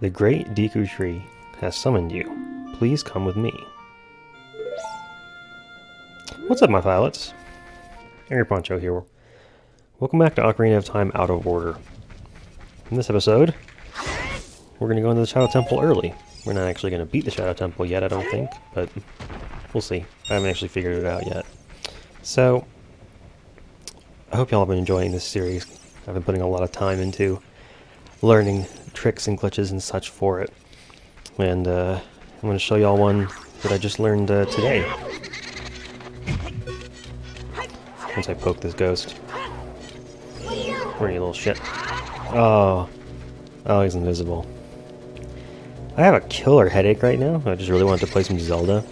The great Deku Tree has summoned you. Please come with me. What's up, my pilots? Angryponcho here. Welcome back to Ocarina of Time Out of Order. In this episode, we're going to go into the Shadow Temple early. We're not actually going to beat the Shadow Temple yet, I don't think, but we'll see. I haven't actually figured it out yet. So, I hope y'all have been enjoying this series. I've been putting a lot of time into learning tricks and glitches and such for it. And I'm going to show y'all one that I just learned today. Once I poke this ghost. Where are you, little shit? Oh, he's invisible. I have a killer headache right now. I just really wanted to play some Zelda.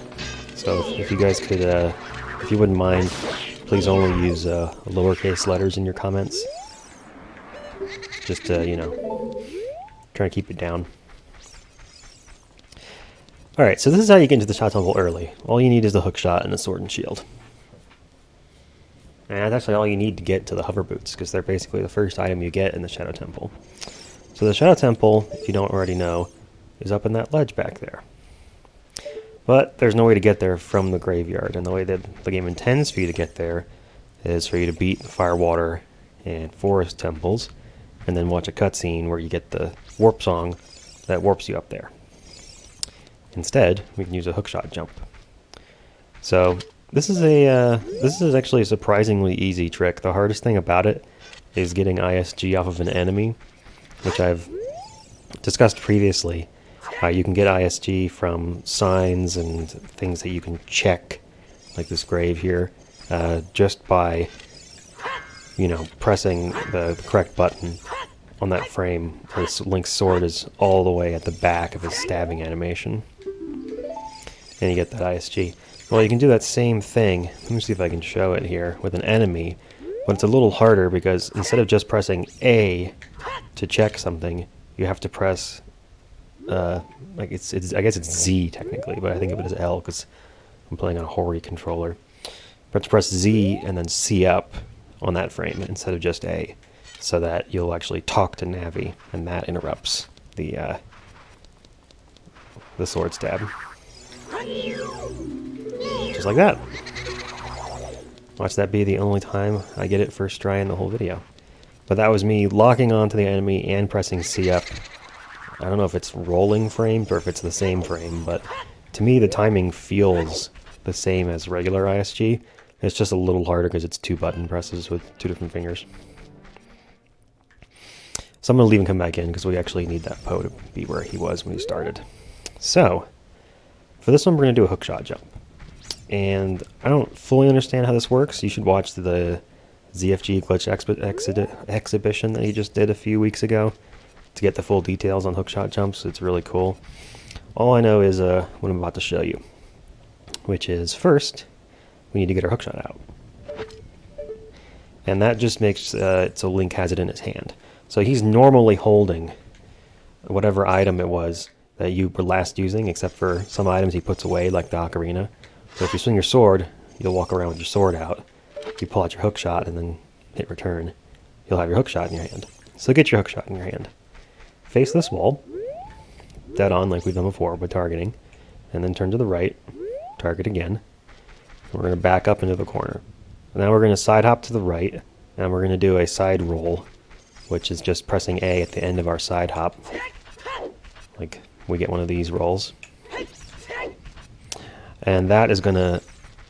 So if you guys could, if you wouldn't mind, please only use lowercase letters in your comments. Just, you know, trying to keep it down. Alright, so this is how you get into the Shadow Temple early. All you need is the hook shot and a sword and shield. And that's actually all you need to get to the hover boots, because they're basically the first item you get in the Shadow Temple. So the Shadow Temple, if you don't already know, is up in that ledge back there. But there's no way to get there from the graveyard, and the way that the game intends for you to get there is for you to beat the Fire, Water, and Forest temples, and then watch a cutscene where you get the warp song that warps you up there. Instead, we can use a hookshot jump. So this is actually a surprisingly easy trick. The hardest thing about it is getting ISG off of an enemy, which I've discussed previously. You can get ISG from signs and things that you can check, like this grave here, just by, you know, pressing the correct button on that frame. This Link's sword is all the way at the back of his stabbing animation. And you get that ISG. Well, you can do that same thing. Let me see if I can show it here with an enemy. But it's a little harder because instead of just pressing A to check something, you have to press, I guess it's Z technically, but I think of it as L because I'm playing on a Hori controller. But to press Z and then C up on that frame instead of just A, so that you'll actually talk to Navi, and that interrupts the sword stab. Just like that. Watch that be the only time I get it first try in the whole video. But that was me locking onto the enemy and pressing C up. I don't know if it's rolling frames or if it's the same frame, but to me the timing feels the same as regular ISG. It's just a little harder because it's 2 button presses with 2 different fingers. So I'm going to leave and come back in because we actually need that Poe to be where he was when he started. So, for this one we're going to do a hookshot jump. And I don't fully understand how this works. You should watch the ZFG glitch exhibition that he just did a few weeks ago to get the full details on hookshot jumps. It's really cool. All I know is what I'm about to show you, which is first we need to get our hookshot out. And that just makes it so Link has it in his hand. So he's normally holding whatever item it was that you were last using, except for some items he puts away, like the Ocarina. So if you swing your sword, you'll walk around with your sword out. If you pull out your hook shot and then hit return, you'll have your hook shot in your hand. So get your hook shot in your hand. Face this wall, dead on like we've done before by targeting, and then turn to the right, target again. We're going to back up into the corner. And now we're going to side hop to the right, and we're going to do a side roll, which is just pressing A at the end of our side hop. Like we get one of these rolls. And that is going to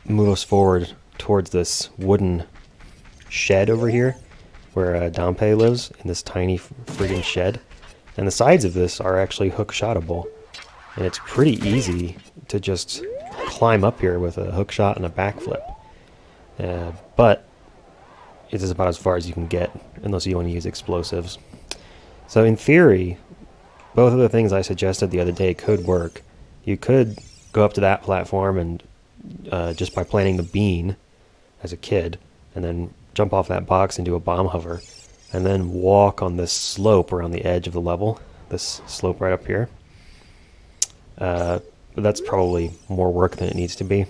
move us forward towards this wooden shed over here, where Dampé lives, in this tiny friggin' shed. And the sides of this are actually hook-shotable. And it's pretty easy to just climb up here with a hook shot and a backflip. But it is about as far as you can get, unless you want to use explosives. So in theory, both of the things I suggested the other day could work. You could go up to that platform and just by planting the bean as a kid, and then jump off that box into a bomb hover, and then walk on this slope around the edge of the level, this slope right up here. But that's probably more work than it needs to be.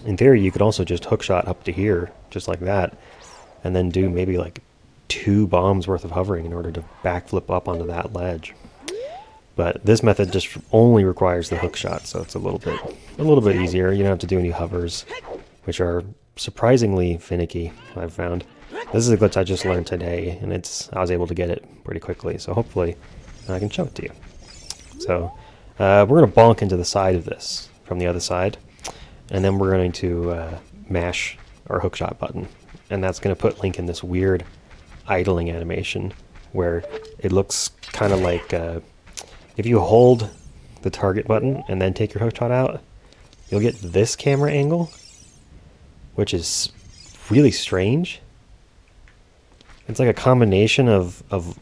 In theory, you could also just hookshot up to here, just like that, and then do maybe like 2 bombs worth of hovering in order to backflip up onto that ledge. But this method just only requires the hook shot, so it's a little bit easier. You don't have to do any hovers, which are surprisingly finicky, I've found. This is a glitch I just learned today, and I was able to get it pretty quickly, so hopefully I can show it to you. So we're going to bonk into the side of this from the other side, and then we're going to mash our hookshot button, and that's going to put Link in this weird idling animation where it looks kind of like if you hold the target button and then take your hookshot out, you'll get this camera angle, which is really strange. It's like a combination of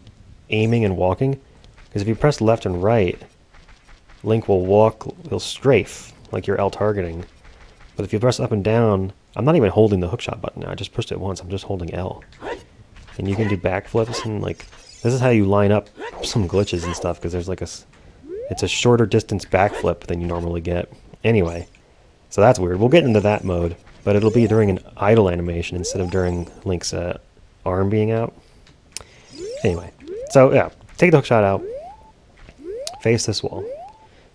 aiming and walking, because if you press left and right, Link will walk, he'll strafe, like you're L targeting. But if you press up and down, I'm not even holding the hookshot button now, I just pushed it once, I'm just holding L. And you can do backflips, and like, this is how you line up some glitches and stuff, because there's like it's a shorter distance backflip than you normally get. Anyway, so that's weird. We'll get into that mode, but it'll be during an idle animation instead of during Link's arm being out. Anyway, so yeah, take the hookshot out, face this wall,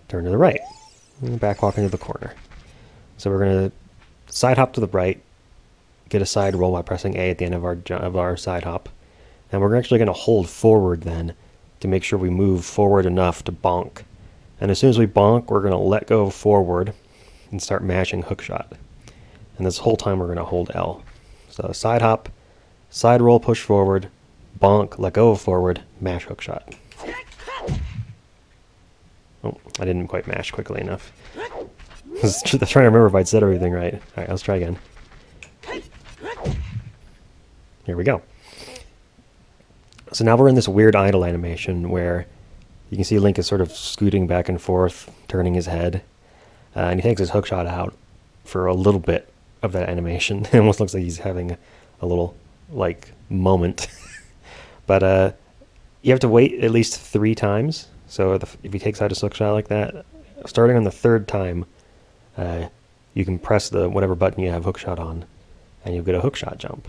turn to the right, and back walk into the corner. So we're going to side hop to the right, get a side roll by pressing A at the end of our side hop, and we're actually going to hold forward then to make sure we move forward enough to bonk. And as soon as we bonk, we're going to let go forward and start mashing hookshot. And this whole time we're going to hold L. So side hop, side roll, push forward, bonk, let go forward, mash hookshot. Oh, I didn't quite mash quickly enough. I was trying to remember if I'd said everything right. Alright, let's try again. Here we go. So now we're in this weird idle animation where you can see Link is sort of scooting back and forth, turning his head, and he takes his hookshot out for a little bit of that animation. It almost looks like he's having a little, like, moment. But you have to wait at least 3 times. So if he takes out his hookshot like that, starting on the 3rd time, you can press the whatever button you have hookshot on, and you'll get a hookshot jump.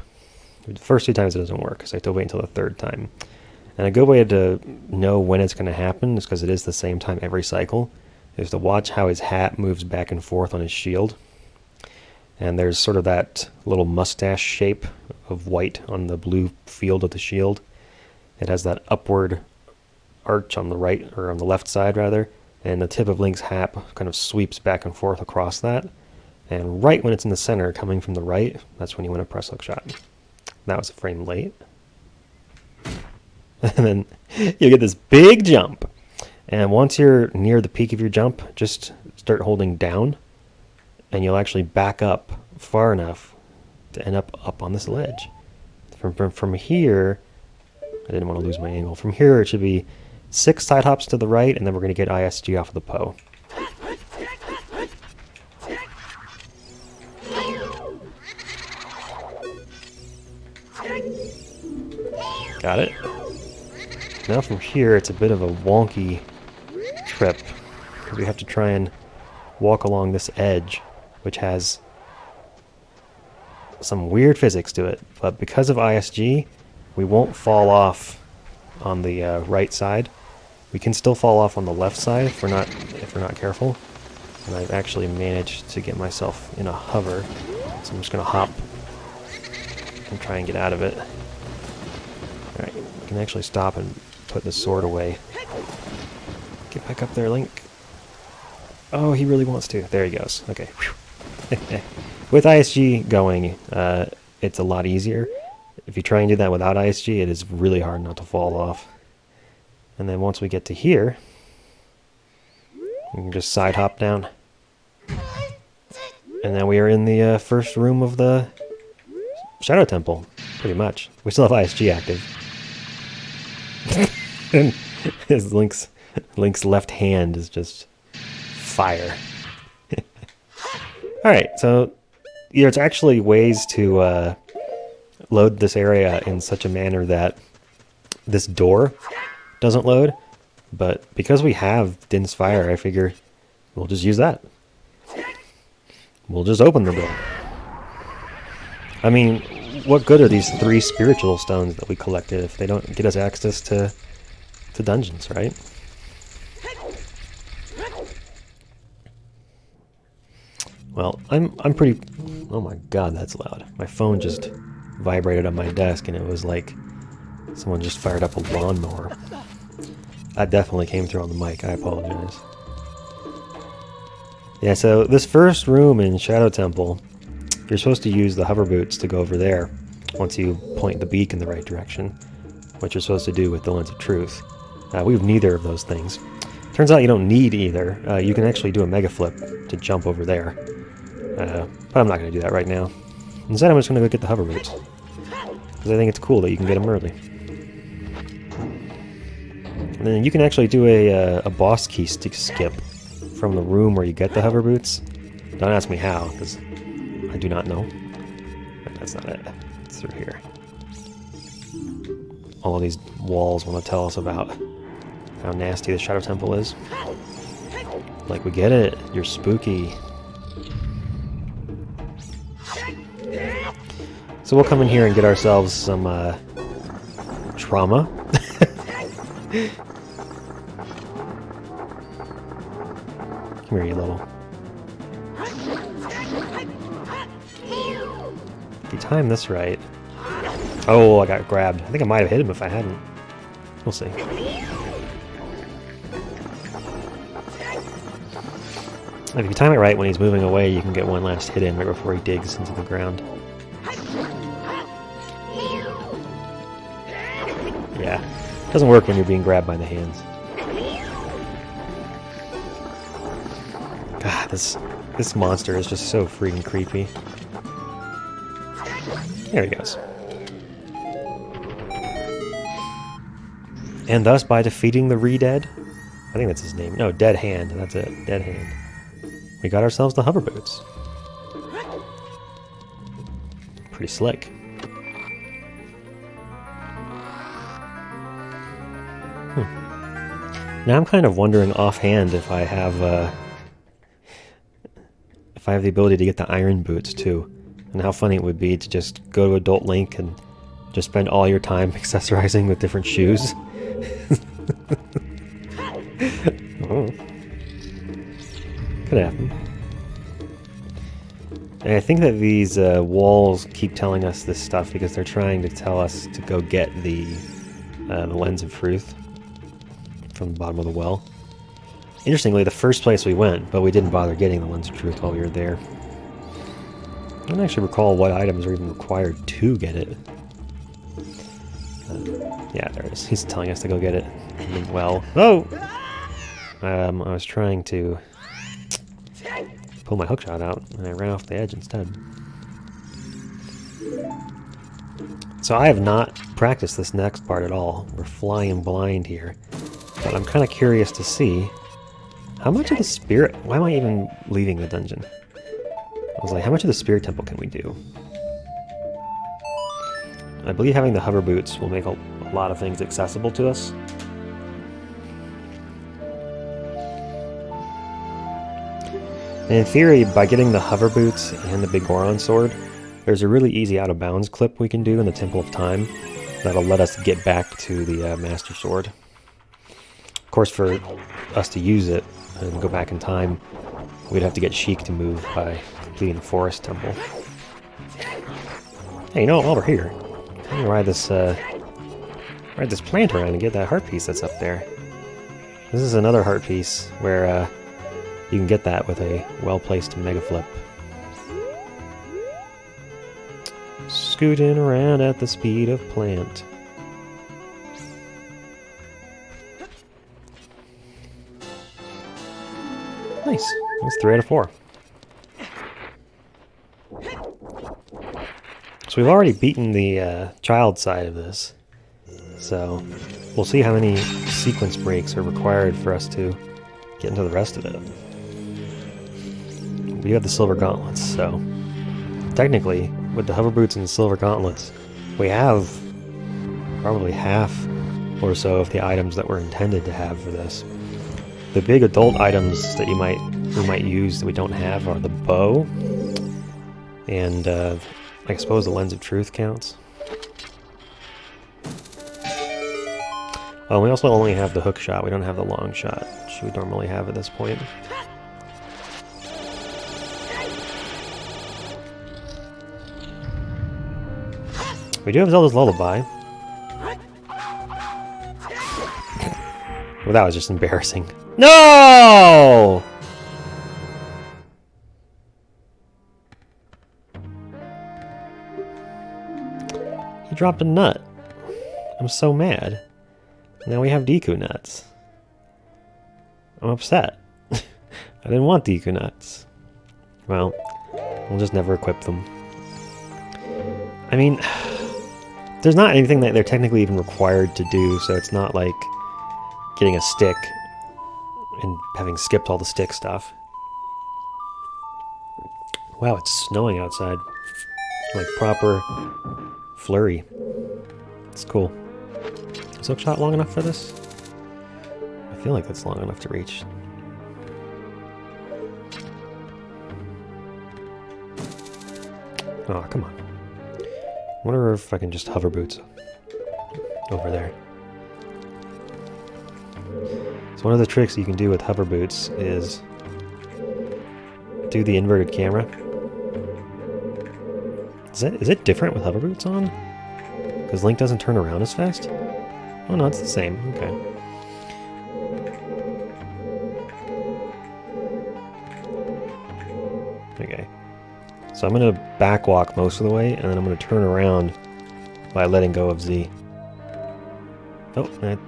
The first 2 times it doesn't work, so you have to wait until the 3rd time. And a good way to know when it's going to happen is because it is the same time every cycle, is to watch how his hat moves back and forth on his shield. And there's sort of that little mustache shape of white on the blue field of the shield. It has that upward arch on the right, or on the left side rather, and the tip of Link's hat kind of sweeps back and forth across that. And right when it's in the center, coming from the right, that's when you want to press hookshot. That was a frame late. And then you get this big jump. And once you're near the peak of your jump, just start holding down, and you'll actually back up far enough to end up on this ledge. From here, I didn't want to lose my angle. From here, it should be 6 side hops to the right, and then we're going to get ISG off of the Poe. Got it? Now from here, it's a bit of a wonky trip, because we have to try and walk along this edge, which has some weird physics to it. But because of ISG, we won't fall off on the right side. We can still fall off on the left side if we're not careful. And I've actually managed to get myself in a hover, so I'm just going to hop and try and get out of it. Alright, we can actually stop and put the sword away. Get back up there, Link. Oh, he really wants to. There he goes. Okay. With ISG going, it's a lot easier. If you try and do that without ISG, it is really hard not to fall off. And then once we get to here, we can just side hop down. And then we are in the first room of the Shadow Temple, pretty much. We still have ISG active. And his Link's left hand is just fire. Alright, so there's actually ways to load this area in such a manner that this door doesn't load, but because we have Din's Fire, I figure we'll just use that. We'll just open the door. I mean, what good are these 3 spiritual stones that we collected if they don't get us access to dungeons, right? Well, I'm pretty... Oh my god, that's loud. My phone just vibrated on my desk and it was like someone just fired up a lawnmower. That definitely came through on the mic. I apologize. Yeah, so this first room in Shadow Temple, you're supposed to use the hover boots to go over there once you point the beak in the right direction, what you're supposed to do with the Lens of Truth. We have neither of those things. Turns out you don't need either. You can actually do a mega flip to jump over there. But I'm not going to do that right now. Instead, I'm just going to go get the hover boots. Because I think it's cool that you can get them early. And then you can actually do a boss key skip from the room where you get the hover boots. Don't ask me how, because I do not know. Wait, that's not it. It's through here. All of these walls want to tell us about how nasty the Shadow Temple is. Like, we get it. You're spooky. So we'll come in here and get ourselves some trauma. Come here, you little. If you time this right. Oh, I got grabbed. I think I might have hit him if I hadn't. We'll see. If you time it right when he's moving away, you can get one last hit in right before he digs into the ground. Yeah, it doesn't work when you're being grabbed by the hands. God, this monster is just so freaking creepy. There he goes. And thus, by defeating the Re-Dead, I think that's his name. No, Dead Hand. That's it. Dead Hand. We got ourselves the hover boots. Pretty slick. Now I'm kind of wondering offhand if I have the ability to get the iron boots too, and how funny it would be to just go to Adult Link and just spend all your time accessorizing with different shoes. Oh. Could happen. And I think that these walls keep telling us this stuff because they're trying to tell us to go get the Lens of Truth from the bottom of the well. Interestingly, the first place we went, but we didn't bother getting the Lens of Truth while we were there. I don't actually recall what items are even required to get it. Yeah, there it is. He's telling us to go get it. Well, oh! I was trying to pull my hookshot out, and I ran off the edge instead. So I have not practiced this next part at all. We're flying blind here. But I'm kind of curious to see how much of the spirit... Why am I even leaving the dungeon? I was like, how much of the spirit temple can we do? I believe having the hover boots will make a lot of things accessible to us. And in theory, by getting the hover boots and the big Goron sword, there's a really easy out-of-bounds clip we can do in the Temple of Time that'll let us get back to the Master Sword. Of course, for us to use it and go back in time, we'd have to get Sheik to move by completing the Forest Temple. Hey, you know what? While we're here, I'm gonna ride this plant around and get that heart piece that's up there. This is another heart piece where you can get that with a well-placed mega flip. Scooting around at the speed of plant. Nice. That's 3 out of 4. So we've already beaten the child side of this. So we'll see how many sequence breaks are required for us to get into the rest of it. We have the silver gauntlets, so technically, with the hover boots and the silver gauntlets, we have probably half or so of the items that we're intended to have for this. The big adult items that we might use that we don't have are the bow, and I suppose the Lens of Truth counts. Oh, we also only have the hook shot. We don't have the long shot, which we normally have at this point. We do have Zelda's Lullaby. Well, that was just embarrassing. No! He dropped a nut. I'm so mad. Now we have Deku nuts. I'm upset. I didn't want Deku nuts. Well, we'll just never equip them. I mean, there's not anything that they're technically even required to do, so it's not like getting a stick and having skipped all the stick stuff. Wow, it's snowing outside. Like proper flurry. It's cool. Is hookshot long enough for this? I feel like that's long enough to reach. Oh, come on. I wonder if I can just hover boots over there. So one of the tricks you can do with hover boots is do the inverted camera. Is it different with hover boots on? Because Link doesn't turn around as fast? Oh no, it's the same. Okay. Okay. So I'm going to backwalk most of the way, and then I'm going to turn around by letting go of Z. Oh, that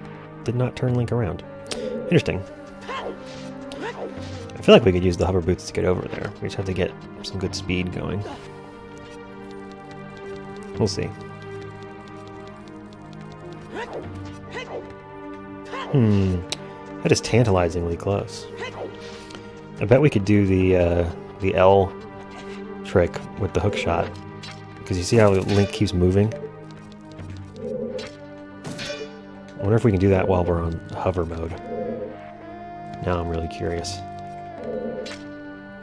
did not turn Link around. Interesting. I feel like we could use the hover boots to get over there. We just have to get some good speed going. We'll see. That is tantalizingly close. I bet we could do the L trick with the hook shot, because you see how Link keeps moving? I wonder if we can do that while we're on hover mode. Now I'm really curious.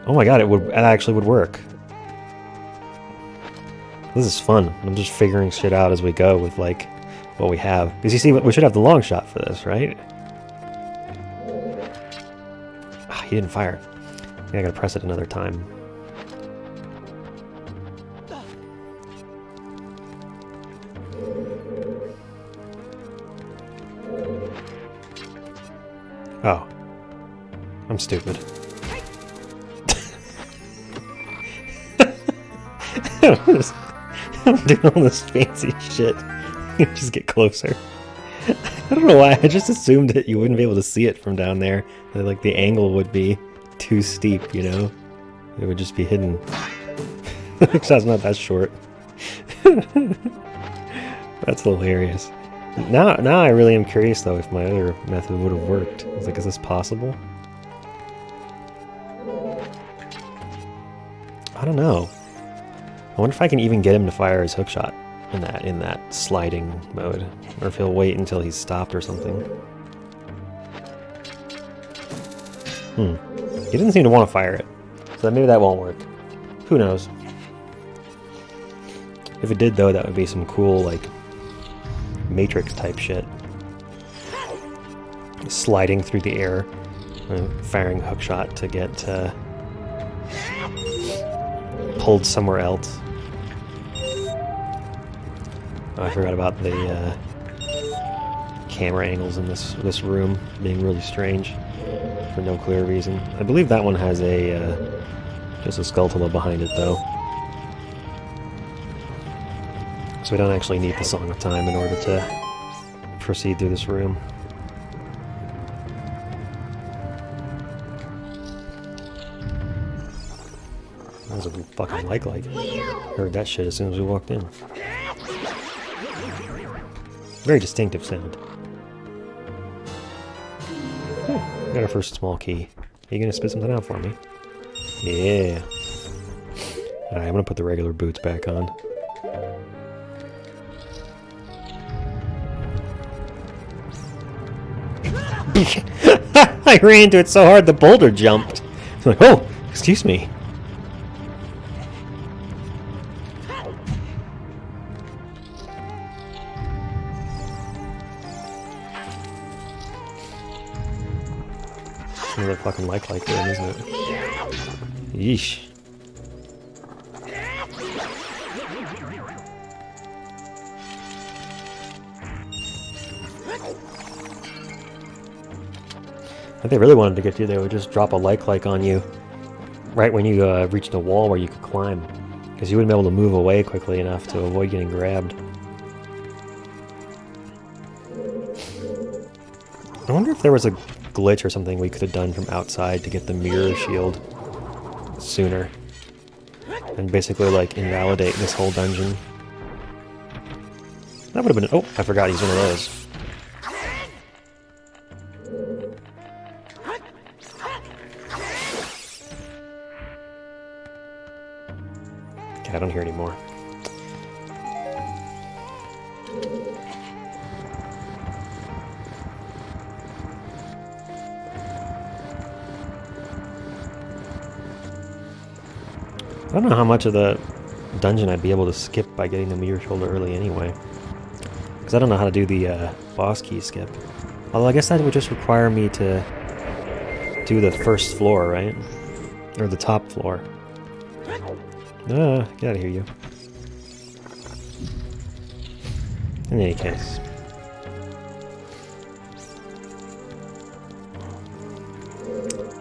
Oh my god, it actually would work. This is fun. I'm just figuring shit out as we go with like what we have. Because you see, we should have the long shot for this, right? Ah, he didn't fire. I gotta press it another time. Oh. I'm stupid. I'm doing all this fancy shit. Just get closer. I don't know why, I just assumed that you wouldn't be able to see it from down there. That like the angle would be too steep, you know? It would just be hidden. That's not that short. That's hilarious. Now I really am curious though if my other method would have worked. I was like, is this possible? I don't know. I wonder if I can even get him to fire his hookshot in that sliding mode, or if he'll wait until he's stopped or something. He doesn't seem to want to fire it, so maybe that won't work. Who knows? If it did though, that would be some cool like Matrix type shit. Sliding through the air, firing hookshot to get pulled somewhere else. Oh, I forgot about the camera angles in this room being really strange for no clear reason. I believe that one has a just a Skulltula behind it though, so we don't actually need the Song of Time in order to proceed through this room. That was a fucking like. Heard that shit as soon as we walked in. Very distinctive sound. Got our first small key. Are you gonna spit something out for me? Yeah. Alright, I'm gonna put the regular boots back on. I ran into it so hard the boulder jumped. I'm like, oh, excuse me. Another fucking like game, isn't it? Yeesh. If they really wanted to get you, they would just drop a like on you right when you reached a wall where you could climb. Because you wouldn't be able to move away quickly enough to avoid getting grabbed. I wonder if there was a glitch or something we could have done from outside to get the mirror shield sooner. And basically, like, invalidate this whole dungeon. That would have been... Oh, I forgot he's one of those. Okay, I don't hear anymore. I don't know how much of the dungeon I'd be able to skip by getting the mirror shoulder early anyway. Because I don't know how to do the boss key skip. Although I guess that would just require me to do the first floor, right? Or the top floor. Get out of here, you. In any case.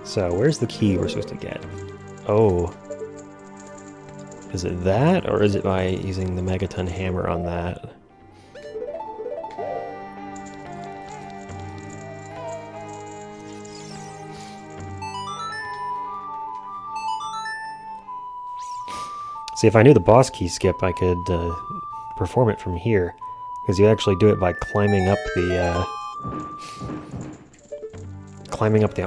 So, where's the key we're supposed to get? Oh. Is it that, or is it by using the megaton hammer on that? See, if I knew the boss key skip, I could perform it from here. Because you actually do it by climbing up the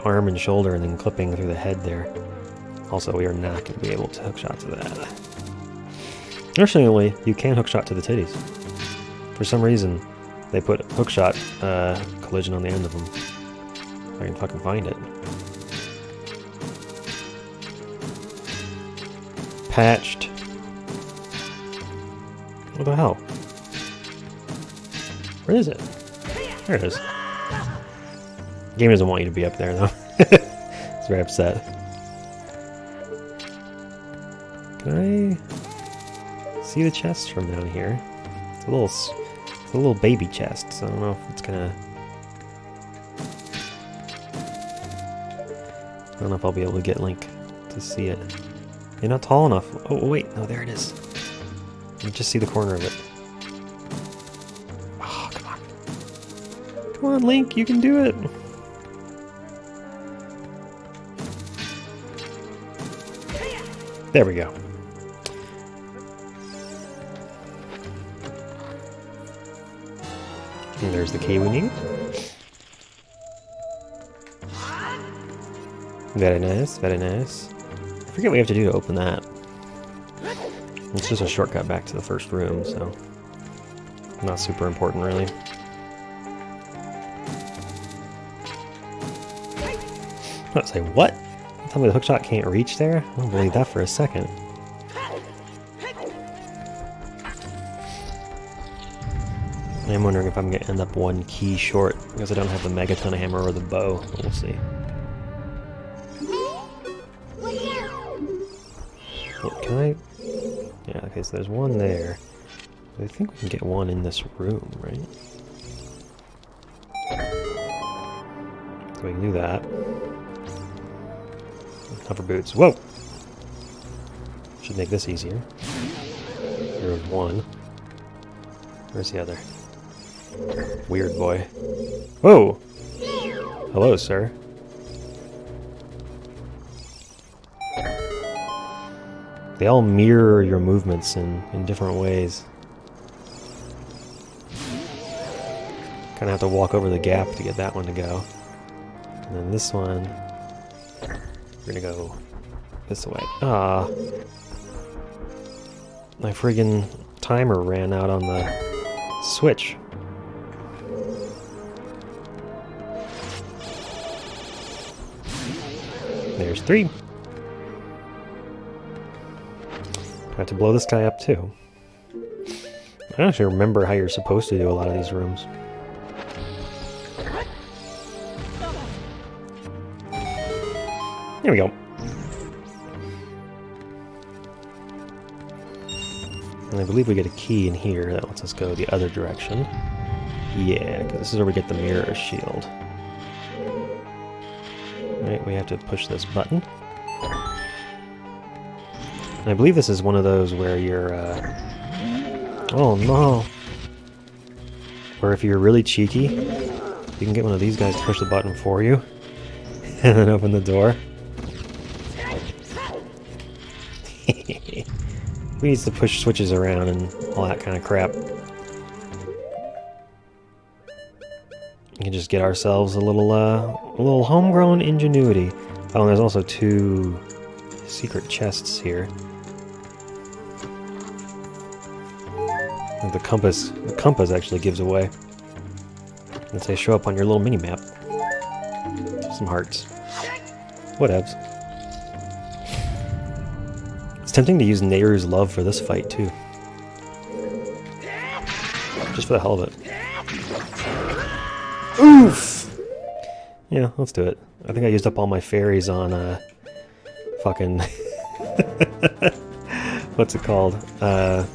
arm and shoulder and then clipping through the head there. Also, we are not going to be able to hookshot to that. Interestingly, you can hookshot to the titties. For some reason, they put hookshot collision on the end of them. If I can fucking find it. Patched. What the hell? Where is it? There it is. The game doesn't want you to be up there, though. It's very upset. Can I see the chest from down here? It's a little baby chest, so I don't know if it's gonna... I don't know if I'll be able to get Link to see it. You're not tall enough. Oh, wait. No, there it is. You just see the corner of it. Oh, come on. Come on, Link. You can do it. There we go. And there's the key we need. Very nice, very nice. I forget what we have to do to open that. It's just a shortcut back to the first room, so not super important, really. I'd say, what? Tell me the hookshot can't reach there? I don't believe that for a second. I'm wondering if I'm going to end up one key short because I don't have the megaton hammer or the bow. We'll see. Can I? Yeah, okay, so there's one there. I think we can get one in this room, right? So we can do that. Hover boots. Whoa! Should make this easier. There's one. Where's the other? Weird boy. Whoa! Hello, sir. They all mirror your movements in different ways. Kind of have to walk over the gap to get that one to go. And then this one, we're gonna go this way. Ah, my friggin' timer ran out on the switch. There's 3. I have to blow this guy up too. I don't actually remember how you're supposed to do a lot of these rooms. There we go. And I believe we get a key in here that lets us go the other direction. Yeah, because this is where we get the mirror shield. Right, we have to push this button. And I believe this is one of those where you're, oh no! Where if you're really cheeky, you can get one of these guys to push the button for you, and then open the door. We need to push switches around and all that kind of crap. We can just get ourselves a little homegrown ingenuity. Oh, and there's also 2 secret chests here. And the compass actually gives away. As they show up on your little mini map. Some hearts. Whatevs. It's tempting to use Nehru's love for this fight too. Just for the hell of it. Oof! Yeah, let's do it. I think I used up all my fairies on, fucking... What's it called? The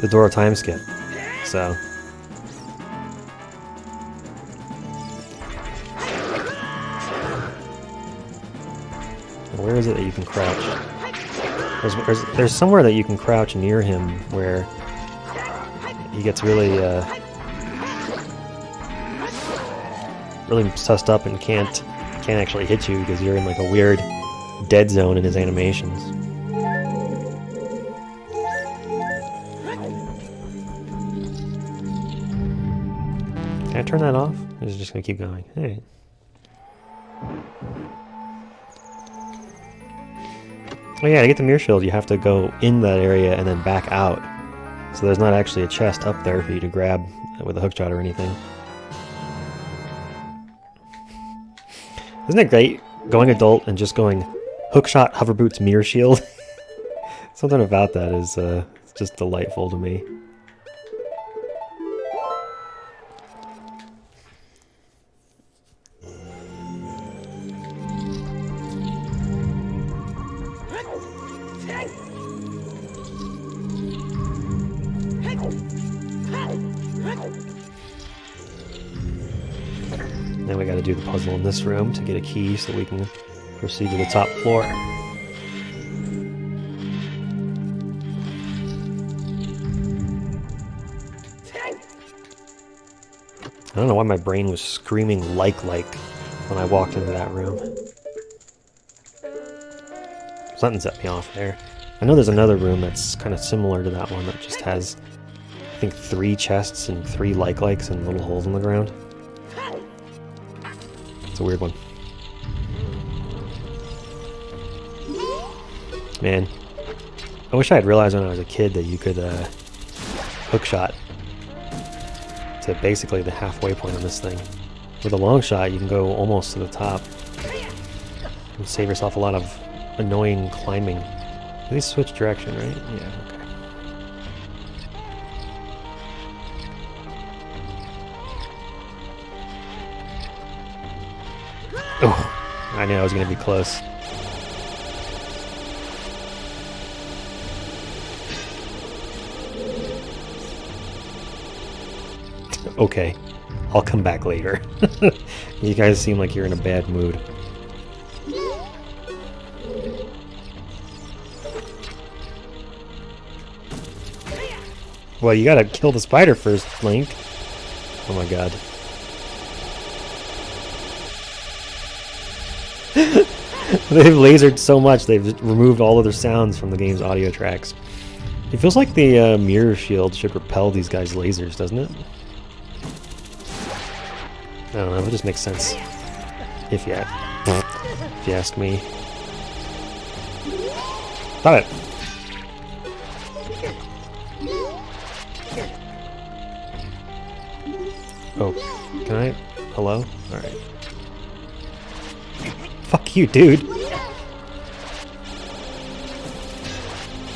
Dora time skip. So... Where is it that you can crouch? There's somewhere that you can crouch near him where he gets really, really sussed up and can't actually hit you because you're in like a weird dead zone in his animations. Can I turn that off? Or is it just gonna keep going? Hey. Oh yeah, to get the mirror shield you have to go in that area and then back out. So there's not actually a chest up there for you to grab with a hookshot or anything. Isn't it great going adult and just going hookshot, hover boots, mirror shield? Something about that is it's just delightful to me. Now we gotta do the puzzle in this room to get a key so we can proceed to the top floor. I don't know why my brain was screaming like when I walked into that room. Something set me off there. I know there's another room that's kind of similar to that one that just has, I think, 3 chests and 3 likes and little holes in the ground. It's a weird one. Man, I wish I had realized when I was a kid that you could hookshot to basically the halfway point on this thing. With a long shot, you can go almost to the top and save yourself a lot of annoying climbing. At least switch direction, right? Yeah, okay. Oh, I knew I was going to be close. Okay, I'll come back later. You guys seem like you're in a bad mood. Well, you gotta kill the spider first, Link. Oh my god. They've lasered so much, they've removed all other sounds from the game's audio tracks. It feels like the mirror shield should repel these guys' lasers, doesn't it? I don't know, it just makes sense. If you ask me. Stop it! Oh, can I? Hello? Alright. Fuck you, dude!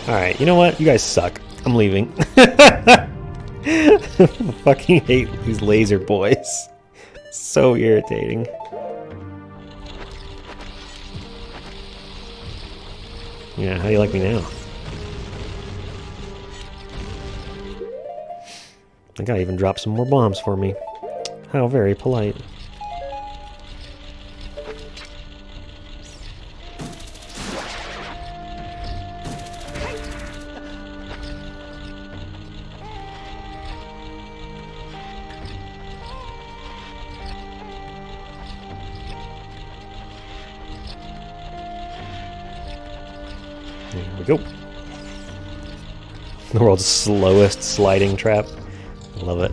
Alright, you know what? You guys suck. I'm leaving. I fucking hate these laser boys. So irritating. Yeah, how do you like me now? I think I even dropped some more bombs for me. How very polite. There we go. The world's slowest sliding trap. Love it.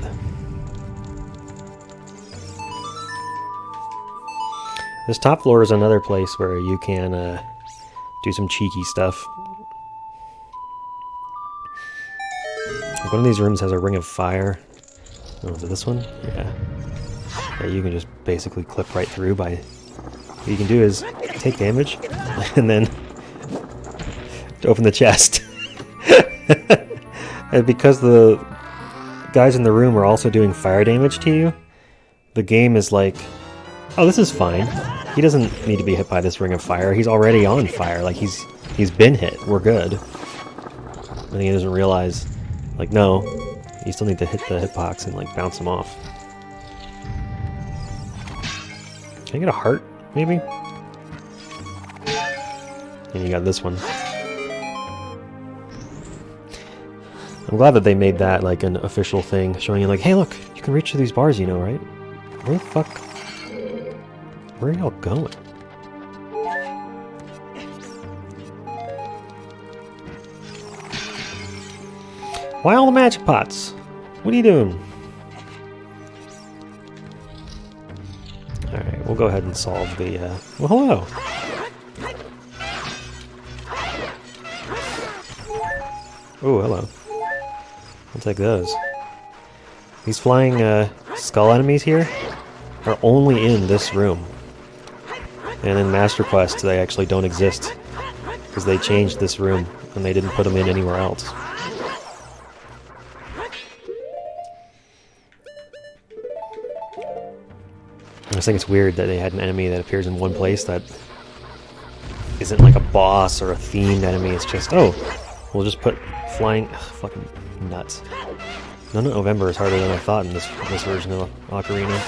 This top floor is another place where you can do some cheeky stuff. Like one of these rooms has a ring of fire. Oh, is it this one? Yeah. Yeah, you can just basically clip right through by... What you can do is take damage and then open the chest. And because the guys in the room are also doing fire damage to you, the game is like, oh, this is fine. He doesn't need to be hit by this ring of fire. He's already on fire. Like, he's been hit. We're good. I think he doesn't realize, like, no, you still need to hit the hitbox and, like, bounce him off. Can I get a heart, maybe? And you got this one. I'm glad that they made that like an official thing, showing you like, hey look, you can reach to these bars, you know, right? Where the fuck? Where are y'all going? Why all the magic pots? What are you doing? Alright, we'll go ahead and solve the, well, hello! Oh, hello. I'll take those. These flying skull enemies here are only in this room. And in Master Quest, they actually don't exist. Because they changed this room, and they didn't put them in anywhere else. I just think it's weird that they had an enemy that appears in one place that isn't like a boss or a themed enemy. It's just, oh, we'll just put flying... Ugh, fucking nuts. None of November is harder than I thought in this version of Ocarina.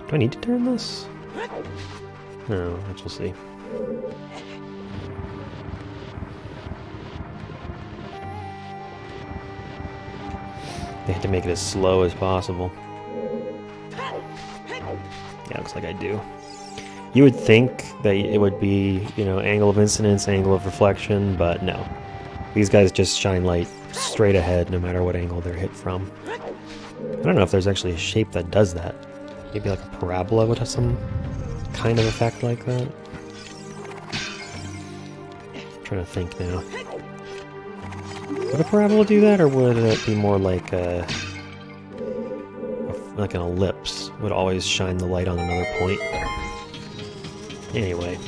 Do I need to turn this? No, I guess we'll see. They have to make it as slow as possible. Yeah, looks like I do. You would think that it would be, you know, angle of incidence, angle of reflection, but no. These guys just shine light straight ahead no matter what angle they're hit from. I don't know if there's actually a shape that does that. Maybe like a parabola would have some kind of effect like that. I'm trying to think now. Would a parabola do that, or would it be more like like an ellipse? Would always shine the light on another point? Anyway,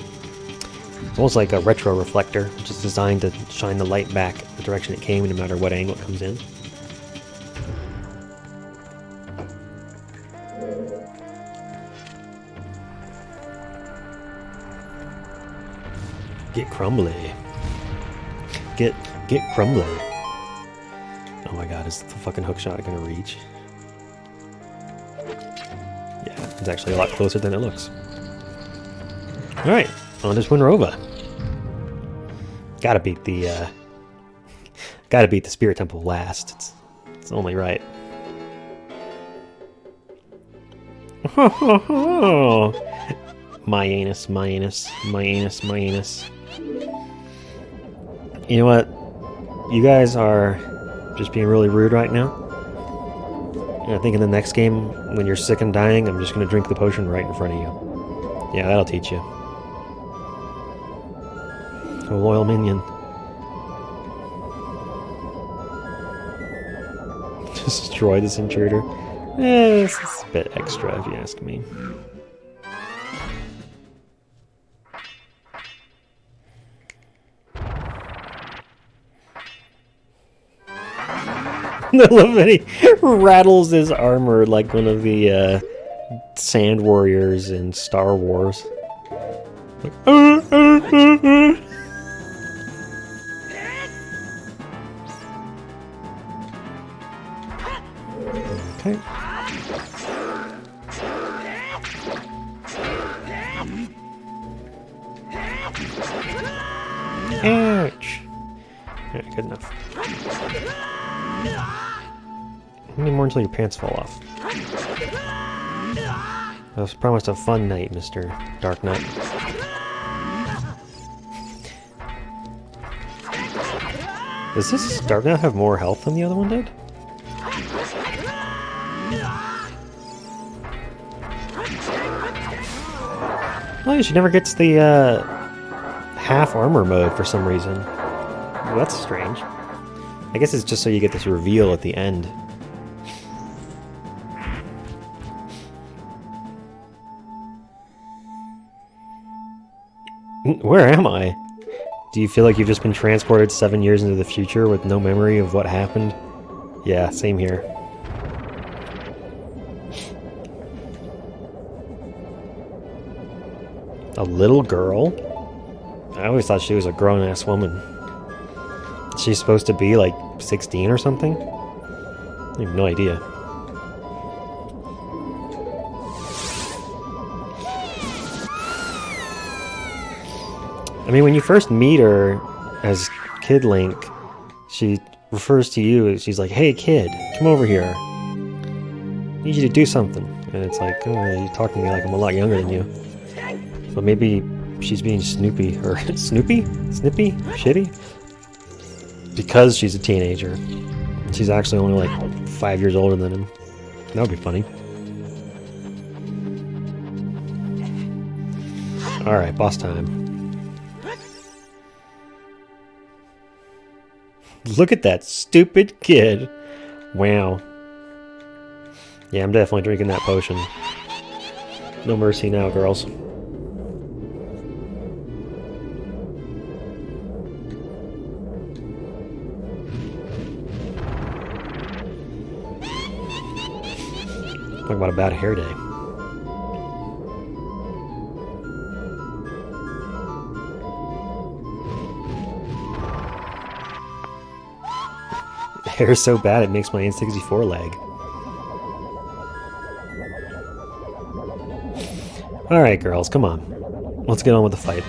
it's almost like a retro reflector, which is designed to shine the light back the direction it came, no matter what angle it comes in. Get crumbly. Get crumbly. Oh my god, is the fucking hookshot gonna reach? Yeah, it's actually a lot closer than it looks. Alright, on to Twinrova. Gotta beat the Spirit Temple last. It's only right. My anus, my anus, my anus, my anus. You know what? You guys are just being really rude right now. And I think in the next game, when you're sick and dying, I'm just gonna drink the potion right in front of you. Yeah, that'll teach you. A loyal minion. Destroy this intruder. This is a bit extra, if you ask me. I love that he rattles his armor like one of the sand warriors in Star Wars. Like, Okay. Ouch. Alright, good enough. How many more until your pants fall off? I was promised a fun night, Mr. Dark Knight. Does this Dark Knight have more health than the other one did? Oh, she never gets the half armor mode for some reason. Well, that's strange. I guess it's just so you get this reveal at the end. Where am I? Do you feel like you've just been transported 7 years into the future with no memory of what happened? Yeah, same here. A little girl? I always thought she was a grown-ass woman. She's supposed to be like 16 or something? I have no idea. I mean, when you first meet her as Kid Link, she refers to you, she's like, "Hey kid, come over here. I need you to do something." And it's like, "Oh, you talk to me like I'm a lot younger than you." But maybe she's being Snoopy, or Snoopy? Snippy? Shitty? Because she's a teenager. She's actually only like 5 years older than him. That would be funny. Alright, boss time. Look at that stupid kid. Wow. Yeah, I'm definitely drinking that potion. No mercy now, girls. Talk about a bad hair day. Hair is so bad it makes my N64 lag. Alright, girls, come on. Let's get on with the fight.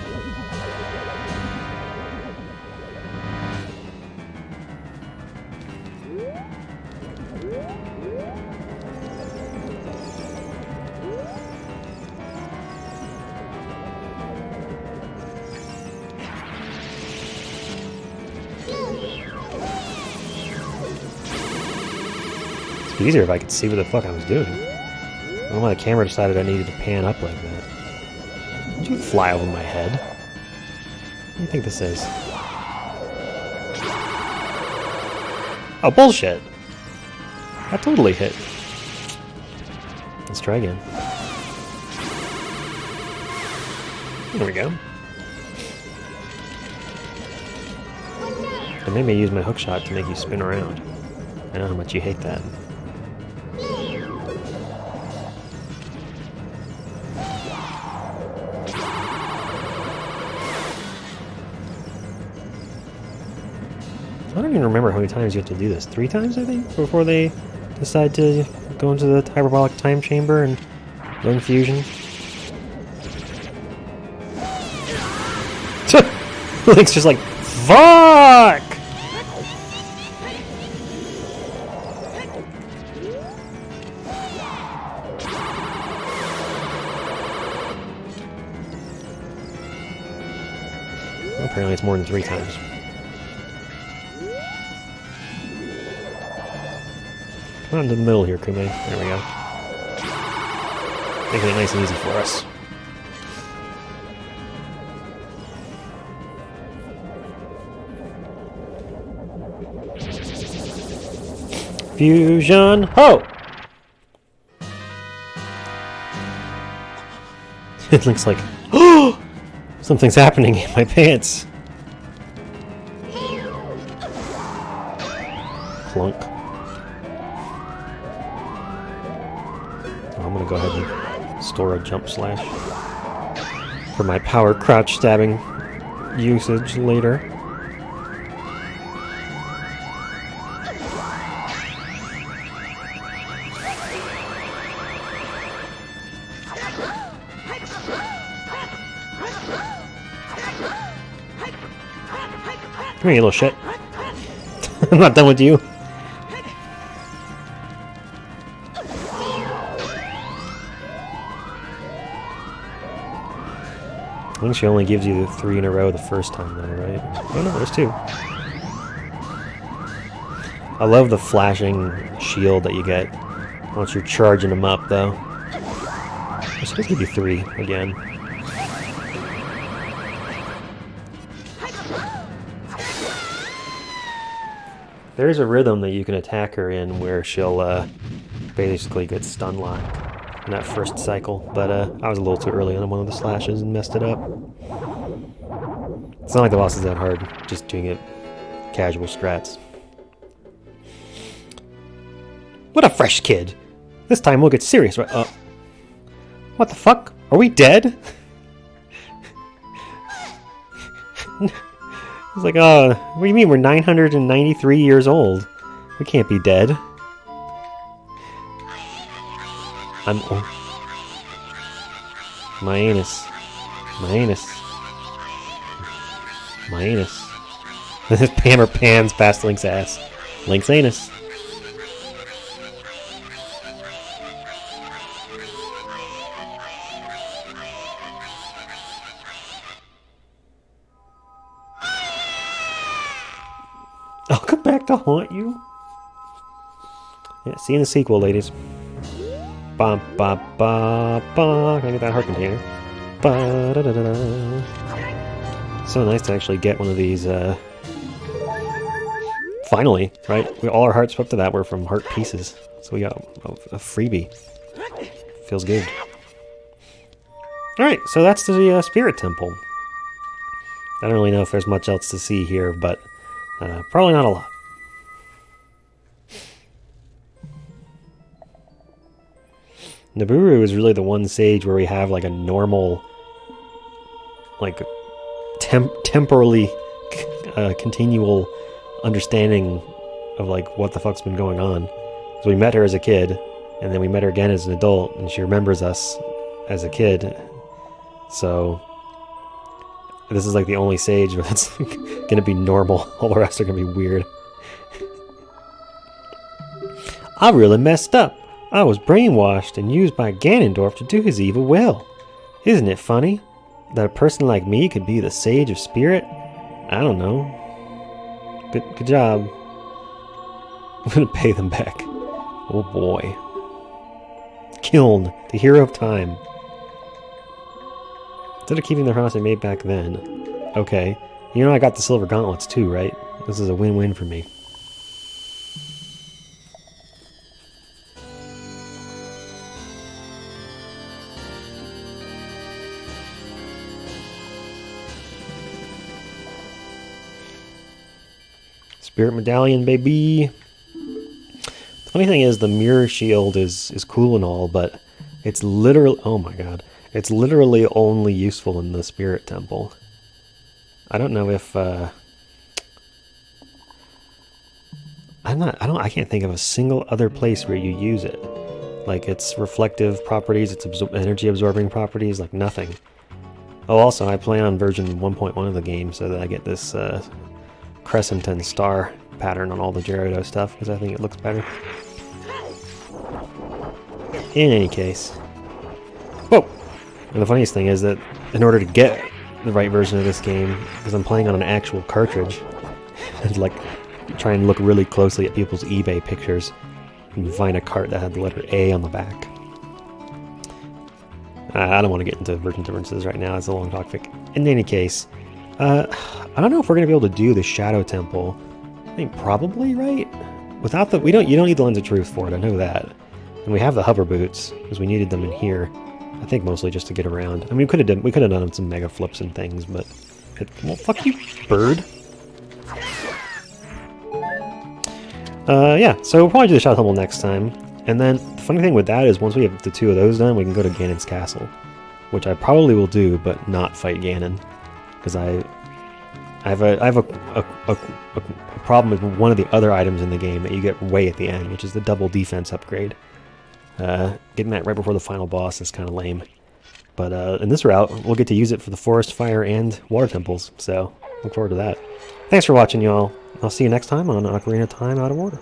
It'd be easier if I could see what the fuck I was doing. I don't know why the camera decided I needed to pan up like that. Did you fly over my head? What do you think this is? Oh, bullshit! That totally hit. Let's try again. There we go. It made me use my hookshot to make you spin around. I know how much you hate that. I don't even remember how many times you have to do this. 3 times, I think, before they decide to go into the hyperbolic time chamber and learn fusion. Link's just like, fuck! Well, apparently it's more than 3 times. Come on to the middle here, Kume. There we go. Making it nice and easy for us. Fusion ho! It looks like, oh! Something's happening in my pants. Clunk. I'm gonna go ahead and store a jump slash for my power crouch stabbing usage later. Come here, you little shit. I'm not done with you. think she only gives you 3 in a row the first time, though, right? Oh no, there's 2. I love the flashing shield that you get once you're charging them up, though. I should give you 3 again. There's a rhythm that you can attack her in where she'll basically get stun locked in that first cycle, but I was a little too early on one of the slashes and messed it up. It's not like the boss is that hard, just doing it casual strats. What a fresh kid! This time we'll get serious, right? What the fuck? Are we dead? It's like, what do you mean we're 993 years old? We can't be dead. I'm... My anus. My anus. My anus. This hammer pans past Link's ass. Link's anus. I'll come back to haunt you. Yeah, see you in the sequel, ladies. Ba ba ba ba. Can I get that heart container? Ba da da da da. So nice to actually get one of these. Finally, right? All our hearts up to that were from heart pieces, so we got a freebie. Feels good. All right, so that's the Spirit Temple. I don't really know if there's much else to see here, but. Probably not a lot. Nibiru is really the one stage where we have like a normal, like temporally continual understanding of like what the fuck's been going on. So we met her as a kid, and then we met her again as an adult, and she remembers us as a kid. So this is like the only stage where that's going to be normal. All the rest are going to be weird. I really messed up. I was brainwashed and used by Ganondorf to do his evil will. Isn't it funny that a person like me could be the Sage of Spirit? I don't know. Good job. I'm going to pay them back. Oh boy. Kiln, the hero of time. Instead of keeping their house they made back then. Okay. You know I got the silver gauntlets too, right? This is a win-win for me. Spirit medallion, baby! The funny thing is the mirror shield is cool and all, but it's literally... Oh my god. It's literally only useful in the Spirit Temple. I don't know if I can't think of a single other place where you use it. Like its reflective properties, its energy absorbing properties, like nothing. Oh, also I play on version 1.1 of the game so that I get this crescent and star pattern on all the Gerudo stuff because I think it looks better. In any case. Whoa! And the funniest thing is that in order to get the right version of this game, because I'm playing on an actual cartridge, and like try and look really closely at people's eBay pictures and find a cart that had the letter A on the back. I don't want to get into version differences right now, it's a long topic. In any case, I don't know if we're going to be able to do the Shadow Temple. I think probably, right? Without the... you don't need the Lens of Truth for it, I know that. And we have the hover boots, because we needed them in here. I think mostly just to get around. I mean, we could have done some mega flips and things, but... well, fuck you, bird. Yeah, so we'll probably do the Shadow Temple next time. And then, the funny thing with that is, once we have the 2 of those done, we can go to Ganon's castle. Which I probably will do, but not fight Ganon. Because I have a problem with one of the other items in the game that you get way at the end, which is the double defense upgrade. Getting that right before the final boss is kind of lame. But in this route, we'll get to use it for the forest, fire, and water temples, so look forward to that. Thanks for watching, y'all. I'll see you next time on Ocarina of Time Out of Order.